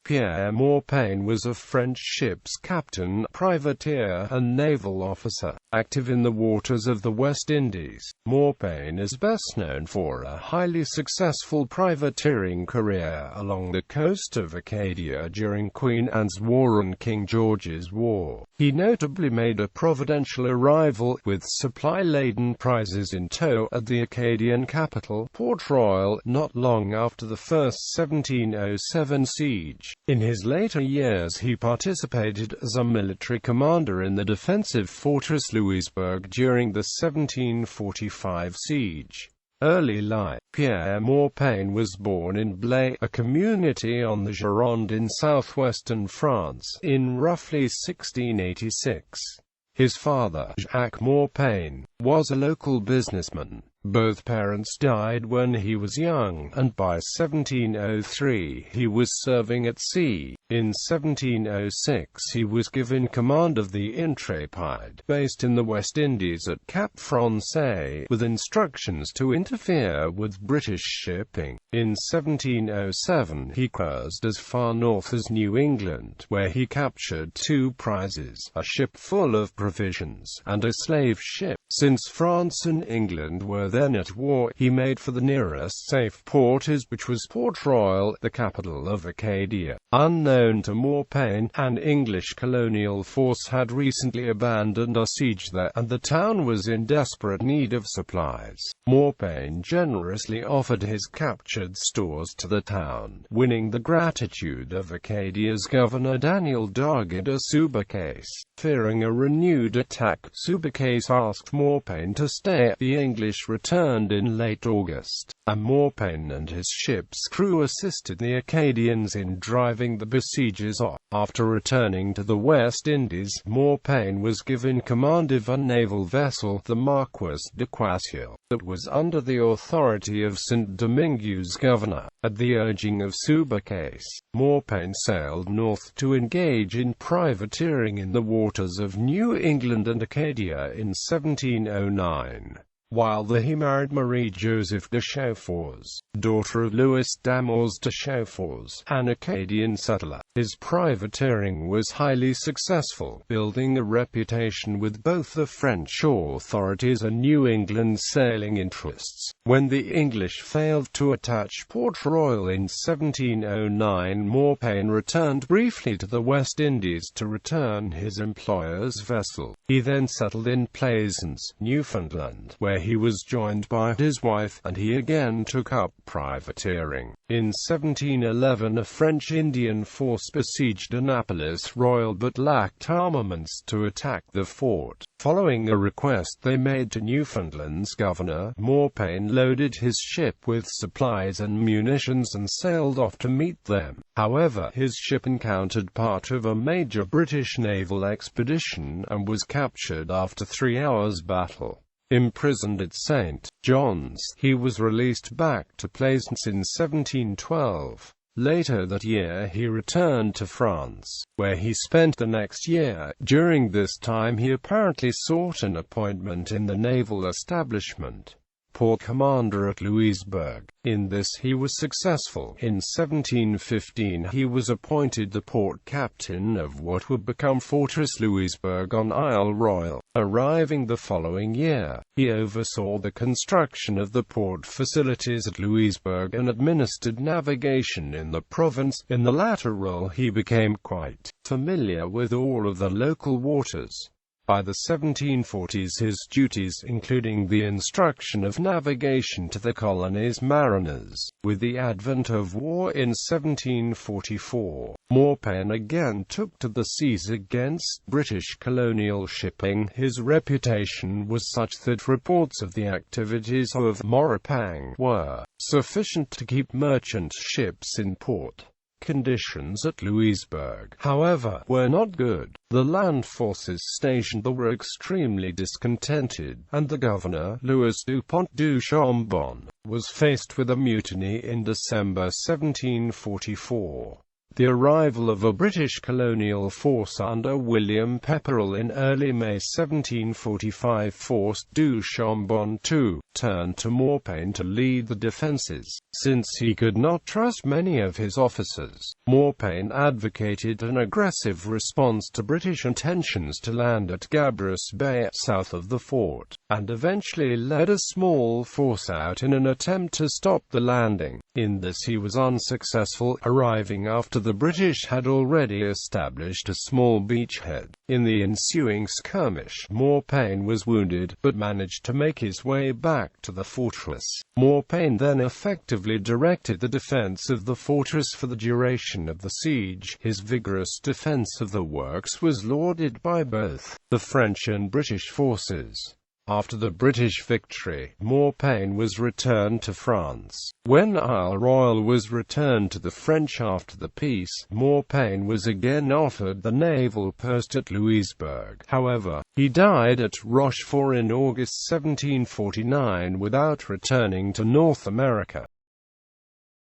Pierre Morpain was a French ship's captain, privateer, and naval officer, active in the waters of the West Indies. Morpain is best known for a highly successful privateering career along the coast of Acadia during Queen Anne's War and King George's War. He notably made a providential arrival, with supply-laden prizes in tow, at the Acadian capital, Port Royal, not long after the first 1707 siege. In his later years he participated as a military commander in the defensive Fortress Louisbourg during the 1745 siege. Early life. Pierre Morpain was born in Blaye, a community on the Gironde in southwestern France, in roughly 1686. His father, Jacques Morpain, was a local businessman. Both parents died when he was young, and by 1703 he was serving at sea. In 1706 he was given command of the Intrépide, based in the West Indies at Cap Français, with instructions to interfere with British shipping. In 1707 he cruised as far north as New England, where he captured 2 prizes, a ship full of provisions, and a slave ship. Since France and England were then at war, he made for the nearest safe port, which was Port Royal, the capital of Acadia. Unknown to Morpain, an English colonial force had recently abandoned a siege there, and the town was in desperate need of supplies. Morpain generously offered his captured stores to the town, winning the gratitude of Acadia's governor Daniel Dogged de Subercase. Fearing a renewed attack, Subercase asked Morpain to stay. The English returned in late August, and Morpain and his ship's crew assisted the Acadians in driving the besiegers off. After returning to the West Indies, Morpain was given command of a naval vessel, the Marquis de Choiseul, that was under the authority of St. Domingue's governor. At the urging of Subercase, Morpain sailed north to engage in privateering in the waters of New England and Acadia in 1709. While there he married Marie-Joseph de Chauffours, daughter of Louis d'Amours de Chauffours, an Acadian settler. His privateering was highly successful, building a reputation with both the French authorities and New England sailing interests. When the English failed to attach Port Royal in 1709, Morpain returned briefly to the West Indies to return his employer's vessel. He then settled in Plaisance, Newfoundland, where he was joined by his wife, and he again took up privateering. In 1711 a French Indian force besieged Annapolis Royal but lacked armaments to attack the fort. Following a request they made to Newfoundland's governor, Morpain loaded his ship with supplies and munitions and sailed off to meet them. However, his ship encountered part of a major British naval expedition, and was captured after 3 hours' battle. Imprisoned at St. John's, he was released back to Plaisance in 1712. Later that year he returned to France, where he spent the next year. During this time he apparently sought an appointment in the naval establishment, port commander at Louisbourg. In this he was successful. In 1715 he was appointed the port captain of what would become Fortress Louisbourg on Isle Royal. Arriving the following year, he oversaw the construction of the port facilities at Louisbourg and administered navigation in the province. In the latter role he became quite familiar with all of the local waters. By the 1740s his duties including the instruction of navigation to the colony's mariners. With the advent of war in 1744, Morpain again took to the seas against British colonial shipping. His reputation was such that reports of the activities of Morpain were sufficient to keep merchant ships in port. Conditions at Louisbourg, however, were not good. The land forces stationed there were extremely discontented, and the governor, Louis Dupont du Chambon, was faced with a mutiny in December 1744. The arrival of a British colonial force under William Pepperell in early May 1745 forced du Chambon to turn to Morpain to lead the defences, since he could not trust many of his officers. Morpain advocated an aggressive response to British intentions to land at Gabrus Bay, south of the fort, and eventually led a small force out in an attempt to stop the landing. In this he was unsuccessful, arriving after the British had already established a small beachhead. In the ensuing skirmish, Morpain was wounded, but managed to make his way back to the fortress. Morpain then effectively directed the defense of the fortress for the duration of the siege. His vigorous defense of the works was lauded by both the French and British forces. After the British victory, Morpain was returned to France. When Isle Royale was returned to the French after the peace, Morpain was again offered the naval post at Louisbourg. However, he died at Rochefort in August 1749 without returning to North America.